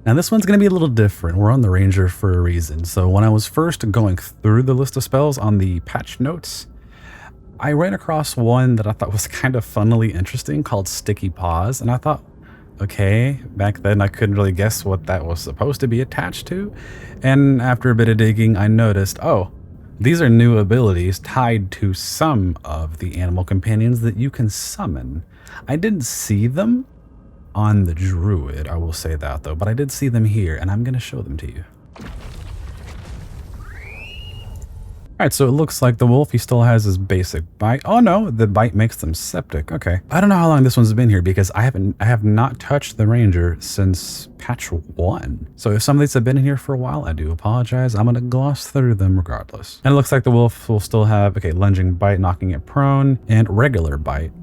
Now this one's going to be a little different. We're on the Ranger for a reason. So when I was first going through the list of spells on the patch notes, I ran across one that I thought was kind of funnily interesting called Sticky Paws. And I thought, okay, back then I couldn't really guess what that was supposed to be attached to. And after a bit of digging, I noticed, oh, these are new abilities tied to some of the animal companions that you can summon. I didn't see them on the druid, I will say that though, but I did see them here and I'm going to show them to you. Alright, so it looks like the wolf, he still has his basic bite. Oh no, the bite makes them septic. Okay. I don't know how long this one's been here because I have not touched the ranger since patch 1. So if some of these have been in here for a while, I do apologize. I'm going to gloss through them regardless. And it looks like the wolf will still have, okay, lunging bite, knocking it prone, and regular bite.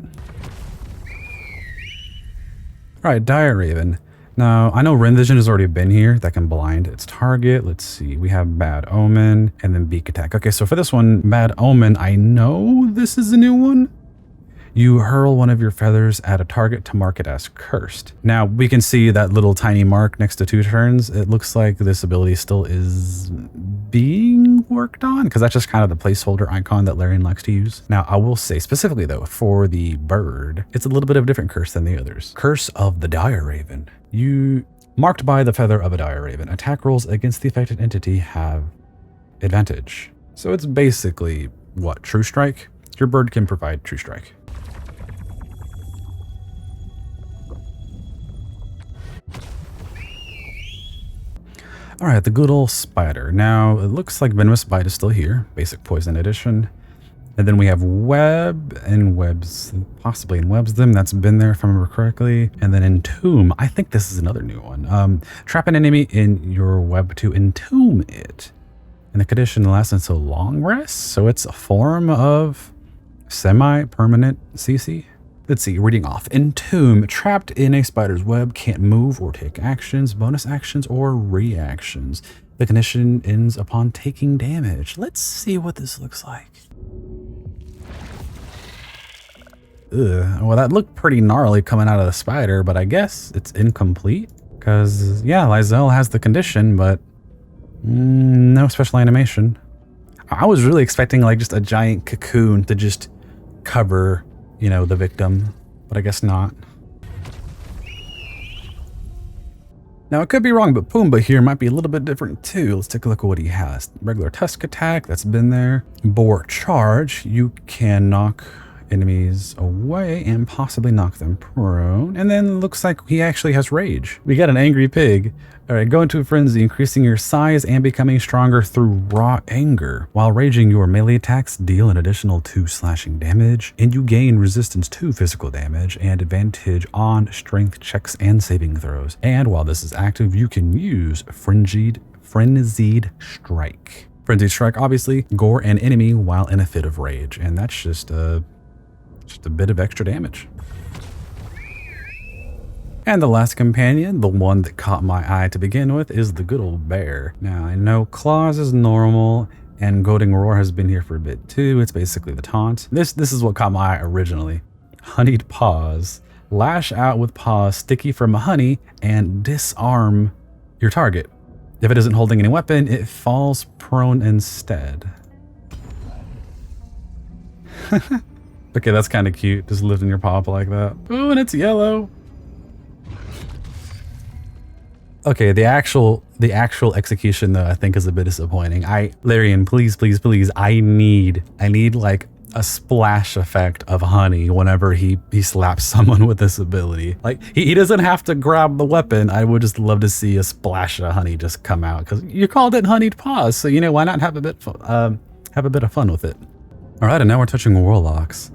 Alright, Dire Raven. Now, I know Ren Vision has already been here. That can blind its target. Let's see. We have Bad Omen and then Beak Attack. Okay, so for this one, Bad Omen, I know this is a new one. You hurl one of your feathers at a target to mark it as cursed. Now, we can see that little tiny mark next to 2 turns. It looks like this ability still is being worked on because that's just kind of the placeholder icon that Larian likes to use. Now, I will say specifically though, for the bird, it's a little bit of a different curse than the others. Curse of the Dire Raven. You marked by the feather of a Dire Raven. Attack rolls against the affected entity have advantage. So it's basically what? True Strike? Your bird can provide True Strike. All right, the good old spider. Now, it looks like Venomous Bite is still here. Basic Poison Edition. And then we have Web and Webs, possibly in Webs them. That's been there if I remember correctly. And then Entomb. I think this is another new one. Trap an enemy in your web to entomb it. And the condition lasts until long rest. So it's a form of semi-permanent CC. Let's see, reading off. Entomb, trapped in a spider's web, can't move or take actions, bonus actions, or reactions. The condition ends upon taking damage. Let's see what this looks like. Ugh, well, that looked pretty gnarly coming out of the spider, but I guess it's incomplete. Because, yeah, Lae'zel has the condition, but no special animation. I was really expecting like just a giant cocoon to just cover, you know, the victim, but I guess not. Now, I could be wrong, but Pumbaa here might be a little bit different too. Let's take a look at what he has. Regular Tusk Attack, that's been there. Boar Charge, you can knock enemies away and possibly knock them prone. And then looks like he actually has Rage. We got an Angry Pig. All right, go into a frenzy, increasing your size and becoming stronger through raw anger. While raging, your melee attacks deal an additional 2 slashing damage, and you gain resistance to physical damage and advantage on strength checks and saving throws. And while this is active, you can use Frenzied Strike. Frenzied Strike, obviously, gore an enemy while in a fit of rage, and that's just a bit of extra damage. And the last companion, the one that caught my eye to begin with, is the good old bear. Now, I know Claws is normal, and Goading Roar has been here for a bit too. It's basically the taunt. This is what caught my eye originally. Honeyed Paws. Lash out with paws sticky from honey and disarm your target. If it isn't holding any weapon, it falls prone instead. Okay, that's kind of cute, just lifting your paw up like that. Ooh, and it's yellow. Okay, the actual execution though, I think is a bit disappointing. Larian, please, I need like a splash effect of honey whenever he slaps someone with this ability. Like he doesn't have to grab the weapon. I would just love to see a splash of honey just come out because you called it honeyed paws, so you know why not have a bit of fun with it. All right, and now we're touching warlocks.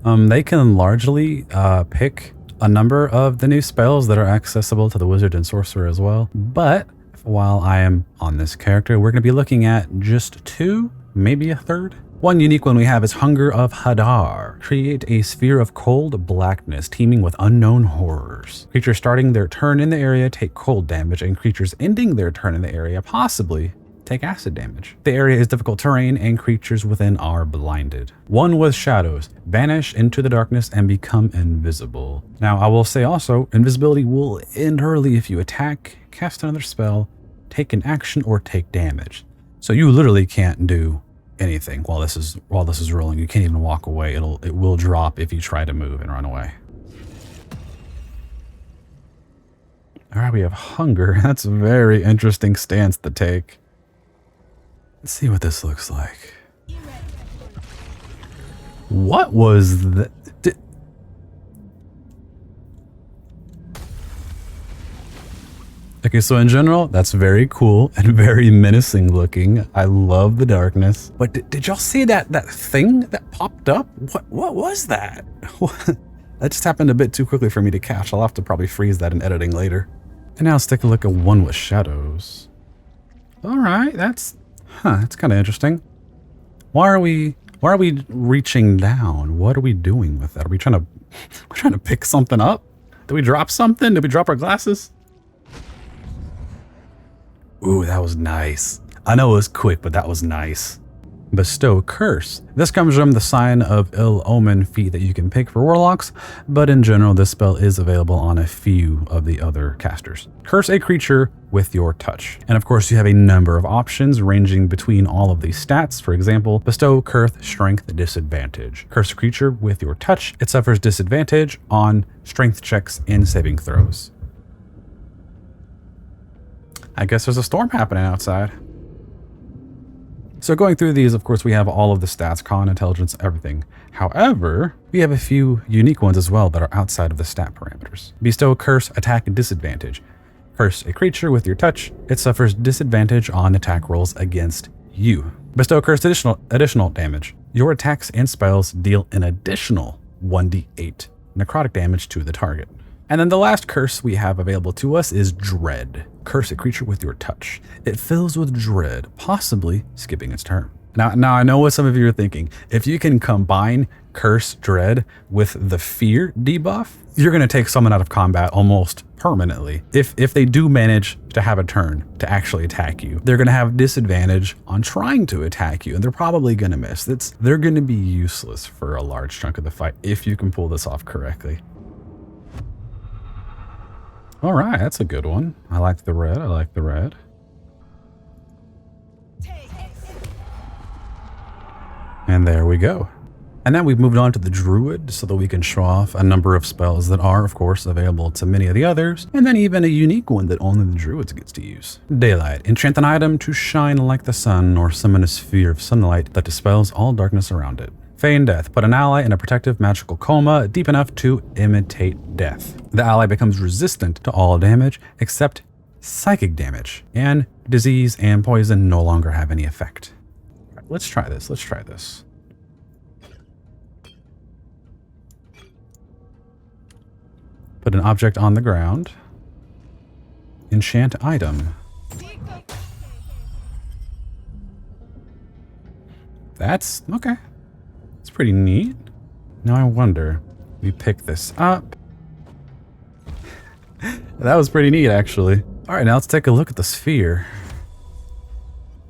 They can largely pick a number of the new spells that are accessible to the wizard and sorcerer as well. But while I am on this character, we're going to be looking at just 2, maybe a third. One unique one we have is Hunger of Hadar. Create a sphere of cold blackness teeming with unknown horrors. Creatures starting their turn in the area take cold damage, and creatures ending their turn in the area possibly take acid damage. The area is difficult terrain and creatures within are blinded. One with shadows, vanish into the darkness and become invisible. Now I will say also, invisibility will end early if you attack, cast another spell, take an action, or take damage. So you literally can't do anything while this is rolling. You can't even walk away. It will drop if you try to move and run away. All right, we have hunger. That's a very interesting stance to take. Let's see what this looks like. What was that? Okay, so in general, that's very cool and very menacing looking. I love the darkness. But did y'all see that thing that popped up? What was that? That just happened a bit too quickly for me to catch. I'll have to probably freeze that in editing later. And now let's take a look at one with shadows. All right, that's kind of interesting. Why are we reaching down? What are we doing with that? Are we trying to pick something up? Did we drop something? Did we drop our glasses? Ooh, that was nice. I know it was quick, but that was nice. Bestow Curse. This comes from the Sign of Ill Omen feat that you can pick for warlocks, but in general, this spell is available on a few of the other casters. Curse a creature with your touch. And of course, you have a number of options ranging between all of these stats. For example, Bestow Curse Strength Disadvantage. Curse a creature with your touch. It suffers disadvantage on strength checks and saving throws. I guess there's a storm happening outside. So going through these, of course, we have all of the stats, con, intelligence, everything. However, we have a few unique ones as well that are outside of the stat parameters. Bestow Curse Attack Disadvantage. Curse a creature with your touch. It suffers disadvantage on attack rolls against you. Bestow Curse additional damage. Your attacks and spells deal an additional 1d8 necrotic damage to the target. And then the last curse we have available to us is Dread. Curse a creature with your touch. It fills with dread, possibly skipping its turn. Now I know what some of you are thinking. If you can combine Curse Dread with the Fear debuff, you're going to take someone out of combat almost permanently. If they do manage to have a turn to actually attack you, they're going to have disadvantage on trying to attack you, and they're probably going to miss. They're going to be useless for a large chunk of the fight if you can pull this off correctly. All right, that's a good one. I like the red. I like the red. And there we go. And now we've moved on to the Druid so that we can show off a number of spells that are, of course, available to many of the others, and then even a unique one that only the Druids gets to use. Daylight. Enchant an item to shine like the sun or summon a sphere of sunlight that dispels all darkness around it. Feign death. Put an ally in a protective magical coma deep enough to imitate death. The ally becomes resistant to all damage except psychic damage, and disease and poison no longer have any effect. All right, let's try this. Let's try this. Put an object on the ground. Enchant item. That's okay. It's pretty neat. Now I wonder, we pick this up. That was pretty neat, actually. All right, now let's take a look at the sphere.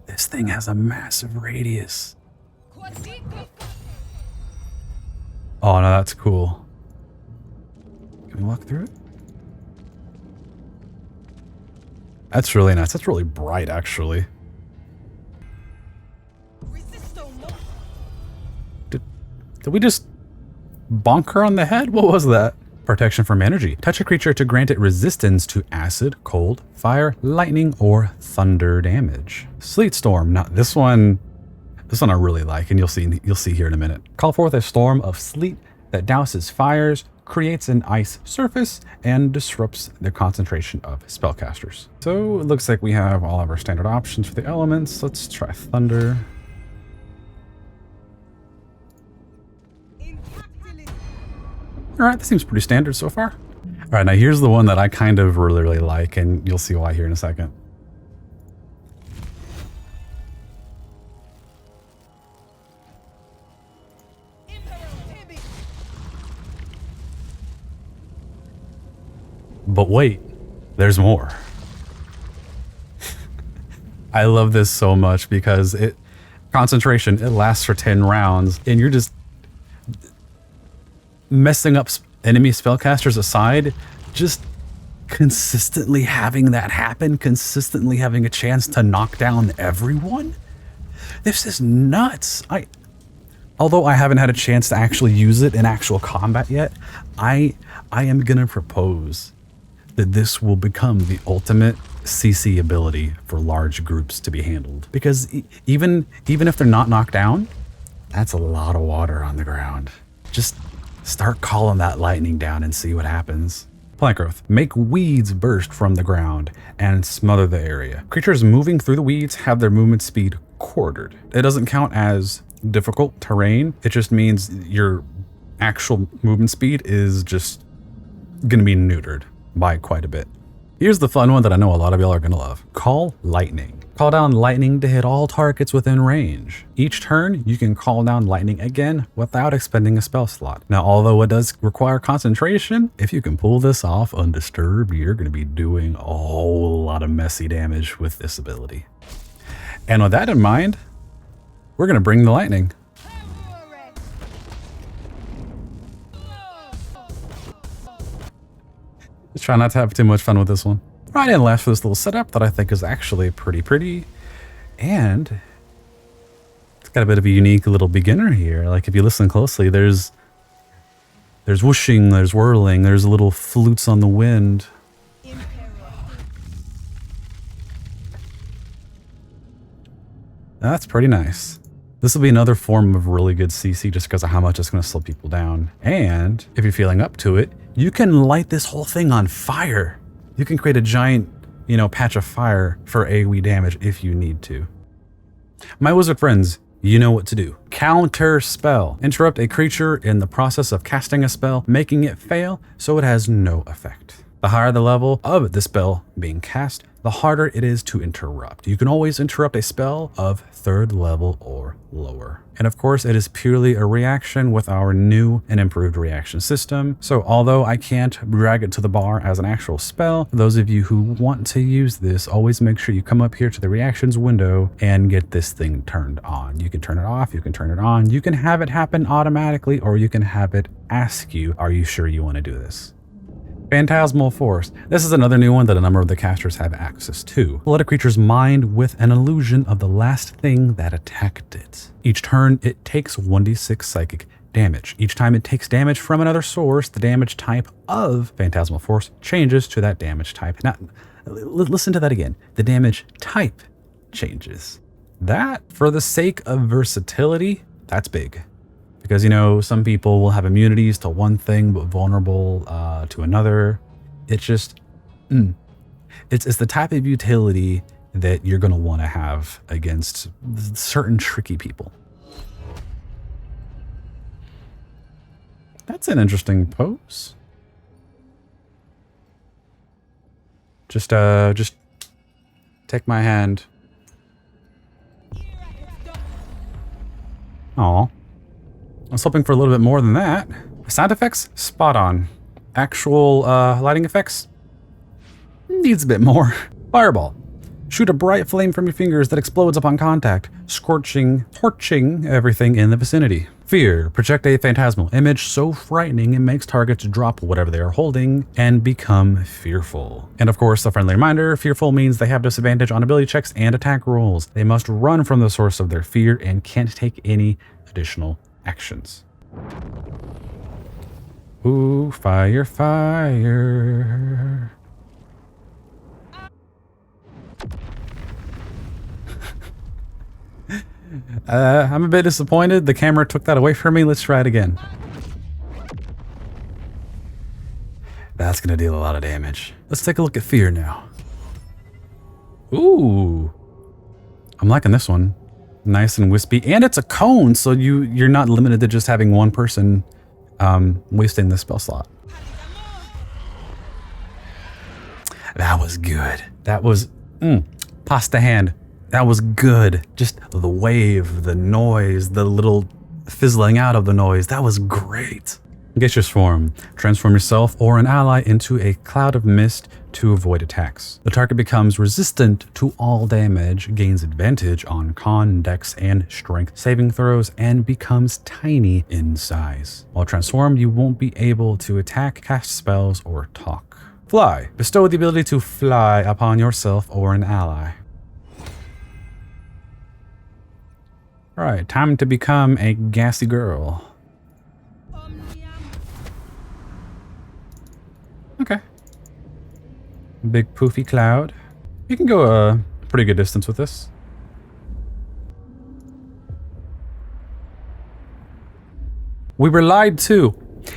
This thing has a massive radius. Oh, no, that's cool. Can we walk through it? That's really nice. That's really bright, actually. Did we just bonk her on the head? What was that? Protection from energy. Touch a creature to grant it resistance to acid, cold, fire, lightning, or thunder damage. Sleet Storm. Now this one I really like, and you'll see here in a minute. Call forth a storm of sleet that douses fires, creates an ice surface, and disrupts the concentration of spellcasters. So it looks like we have all of our standard options for the elements. Let's try thunder. All right, this seems pretty standard so far. All right, now here's the one that I kind of really like, and you'll see why here in a second. But wait, there's more. I love this so much because concentration, it lasts for 10 rounds, and you're just messing up enemy spellcasters aside, just consistently having that happen, consistently having a chance to knock down everyone. This is nuts. Although I haven't had a chance to actually use it in actual combat yet, I am gonna propose that this will become the ultimate CC ability for large groups to be handled. Because even if they're not knocked down, that's a lot of water on the ground. Just start calling that lightning down and see what happens. Plant growth. Make weeds burst from the ground and smother the area. Creatures moving through the weeds have their movement speed quartered. It doesn't count as difficult terrain. It just means your actual movement speed is just going to be neutered by quite a bit. Here's the fun one that I know a lot of y'all are going to love. Call lightning. Call down lightning to hit all targets within range. Each turn, you can call down lightning again without expending a spell slot. Now, although it does require concentration, if you can pull this off undisturbed, you're going to be doing a whole lot of messy damage with this ability. And with that in mind, we're going to bring the lightning. Just try not to have too much fun with this one. Right and left for this little setup that I think is actually pretty. And it's got a bit of a unique little beginner here. Like if you listen closely, there's whooshing, there's whirling, there's little flutes on the wind. That's pretty nice. This will be another form of really good CC just because of how much it's going to slow people down. And if you're feeling up to it, you can light this whole thing on fire. You can create a giant, patch of fire for AoE damage if you need to. My wizard friends, you know what to do. Counter spell. Interrupt a creature in the process of casting a spell, making it fail so it has no effect. The higher the level of the spell being cast, the harder it is to interrupt. You can always interrupt a spell of 3rd level or lower. And of course, it is purely a reaction with our new and improved reaction system. So although I can't drag it to the bar as an actual spell, those of you who want to use this, always make sure you come up here to the reactions window and get this thing turned on. You can turn it off, you can turn it on, you can have it happen automatically, or you can have it ask you, are you sure you want to do this? Phantasmal Force. This is another new one that a number of the casters have access to. Let a creature's mind with an illusion of the last thing that attacked it. Each turn, it takes 1d6 psychic damage. Each time it takes damage from another source, the damage type of Phantasmal Force changes to that damage type. Now, listen to that again. The damage type changes. That, for the sake of versatility, that's big. Because, some people will have immunities to one thing, but vulnerable to another. It's just, it's the type of utility that you're going to want to have against certain tricky people. That's an interesting pose. Just take my hand. Aw. I was hoping for a little bit more than that. Sound effects, spot on. Actual lighting effects, needs a bit more. Fireball. Shoot a bright flame from your fingers that explodes upon contact, torching everything in the vicinity. Fear. Project a phantasmal image so frightening it makes targets drop whatever they are holding and become fearful. And of course, a friendly reminder, fearful means they have disadvantage on ability checks and attack rolls. They must run from the source of their fear and can't take any additional actions. Ooh, fire, fire. I'm a bit disappointed. The camera took that away from me. Let's try it again. That's going to deal a lot of damage. Let's take a look at fear now. Ooh. I'm liking this one. Nice and wispy, and it's a cone, so you're not limited to just having one person wasting the spell slot. That was good. That was pasta hand. That was good. Just the wave, the noise, the little fizzling out of the noise. That was great. Gaseous Form. Transform yourself or an ally into a cloud of mist to avoid attacks. The target becomes resistant to all damage, gains advantage on con, dex, and strength saving throws, and becomes tiny in size. While transformed, you won't be able to attack, cast spells, or talk. Fly. Bestow the ability to fly upon yourself or an ally. Alright, time to become a gassy girl. Okay. Big poofy cloud. You can go a pretty good distance with this. We were lied to.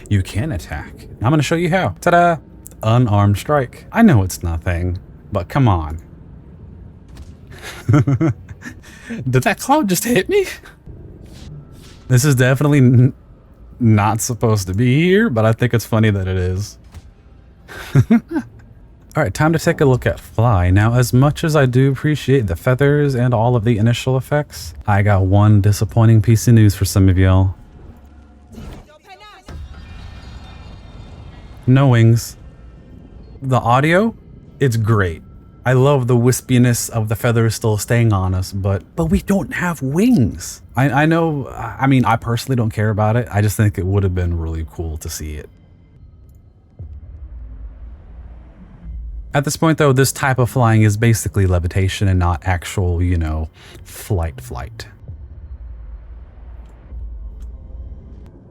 You can attack. I'm gonna show you how. Ta-da! Unarmed strike. I know it's nothing, but come on. Did that cloud just hit me? This is definitely not supposed to be here, but I think it's funny that it is. Alright, time to take a look at Fly. Now, as much as I do appreciate the feathers and all of the initial effects, I got one disappointing piece of news for some of y'all. No wings. The audio, it's great. I love the wispiness of the feathers still staying on us, but we don't have wings. I know, I mean, I personally don't care about it. I just think it would have been really cool to see it. At this point, though, this type of flying is basically levitation and not actual, you know, flight.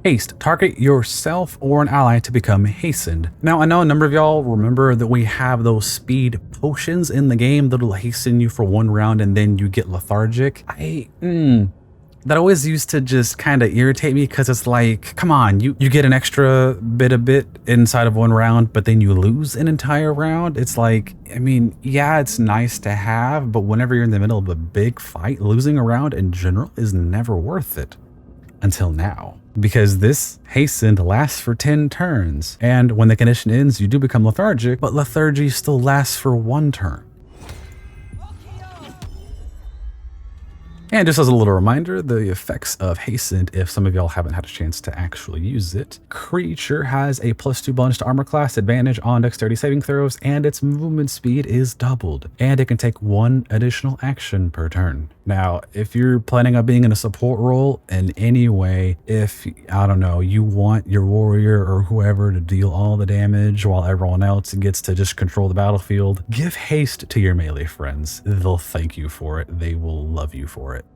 Haste. Target yourself or an ally to become hastened. Now, I know a number of y'all remember that we have those speed potions in the game that'll hasten you for one round and then you get lethargic. That always used to just kind of irritate me because it's like, come on, you get an extra bit inside of one round, but then you lose an entire round. It's like, I mean, yeah, it's nice to have, but whenever you're in the middle of a big fight, losing a round in general is never worth it. Until now. Because this hastened lasts for 10 turns, and when the condition ends, you do become lethargic, but lethargy still lasts for 1 turn. And just as a little reminder, the effects of Hastened, if some of y'all haven't had a chance to actually use it, creature has a +2 bonus to armor class, advantage on dexterity saving throws, and its movement speed is doubled. And it can take 1 additional action per turn. Now, if you're planning on being in a support role in any way, if, I don't know, you want your warrior or whoever to deal all the damage while everyone else gets to just control the battlefield, give haste to your melee friends. They'll thank you for it. They will love you for it.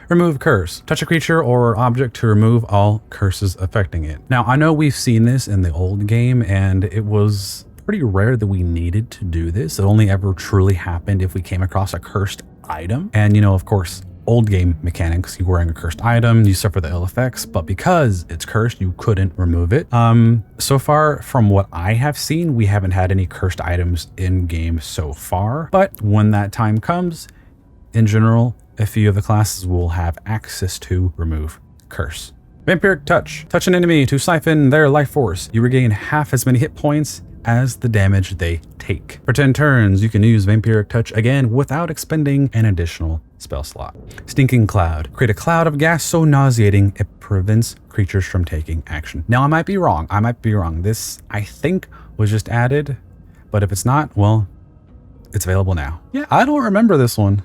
Remove curse. Touch a creature or object to remove all curses affecting it. Now, I know we've seen this in the old game, and it was pretty rare that we needed to do this. It only ever truly happened if we came across a cursed item. And, you know, of course, old game mechanics, you're wearing a cursed item, you suffer the ill effects, but because it's cursed, you couldn't remove it. So far, from what I have seen, we haven't had any cursed items in game so far. But when that time comes, in general, a few of the classes will have access to remove curse. Vampiric touch. Touch an enemy to siphon their life force. You regain half as many hit points as the damage they take. For 10 turns, you can use Vampiric touch again without expending an additional spell slot. Stinking cloud. Create a cloud of gas so nauseating it prevents creatures from taking action. Now, I might be wrong. This, I think, was just added, but if it's not, well, it's available now. Yeah, I don't remember this one.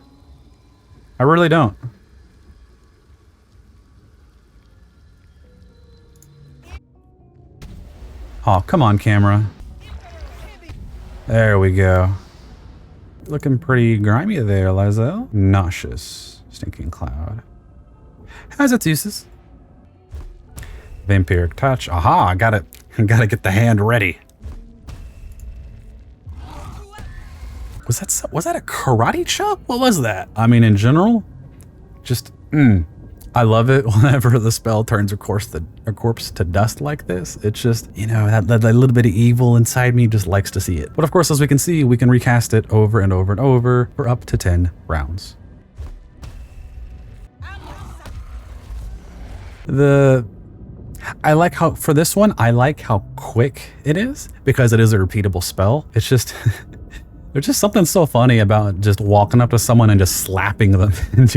I really don't. Oh, come on, camera. There we go. Looking pretty grimy there, Lae'zel. Nauseous. Stinking cloud. Has its uses. Vampiric touch. Aha, I gotta get the hand ready. Was that a karate chop? What was that? I mean, in general, just, I love it whenever the spell turns a corpse to dust like this. It's just, you know, that little bit of evil inside me just likes to see it. But of course, as we can see, we can recast it over and over and over for up to 10 rounds. I like how, for this one, I like how quick it is because it is a repeatable spell. It's just... There's just something so funny about just walking up to someone and just slapping them and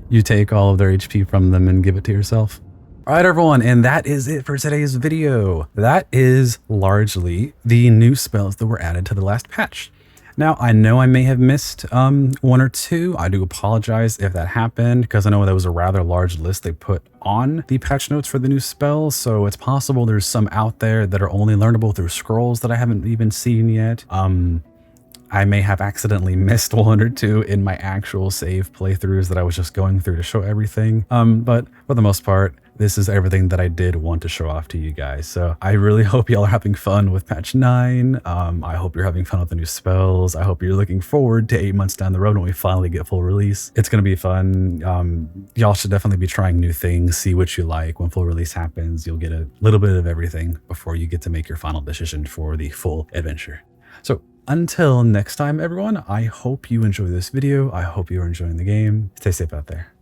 you take all of their HP from them and give it to yourself. All right, everyone, and that is it for today's video. That is largely the new spells that were added to the last patch. Now, I know I may have missed one or two. I do apologize if that happened, because I know that was a rather large list they put on the patch notes for the new spells, so it's possible there's some out there that are only learnable through scrolls that I haven't even seen yet. I may have accidentally missed one or two in my actual save playthroughs that I was just going through to show everything. But for the most part, this is everything that I did want to show off to you guys. So I really hope y'all are having fun with patch 9. I hope you're having fun with the new spells. I hope you're looking forward to 8 months down the road when we finally get full release. It's going to be fun. Y'all should definitely be trying new things, see what you like. When full release happens, you'll get a little bit of everything before you get to make your final decision for the full adventure. So until next time, everyone, I hope you enjoy this video. I hope you're enjoying the game. Stay safe out there.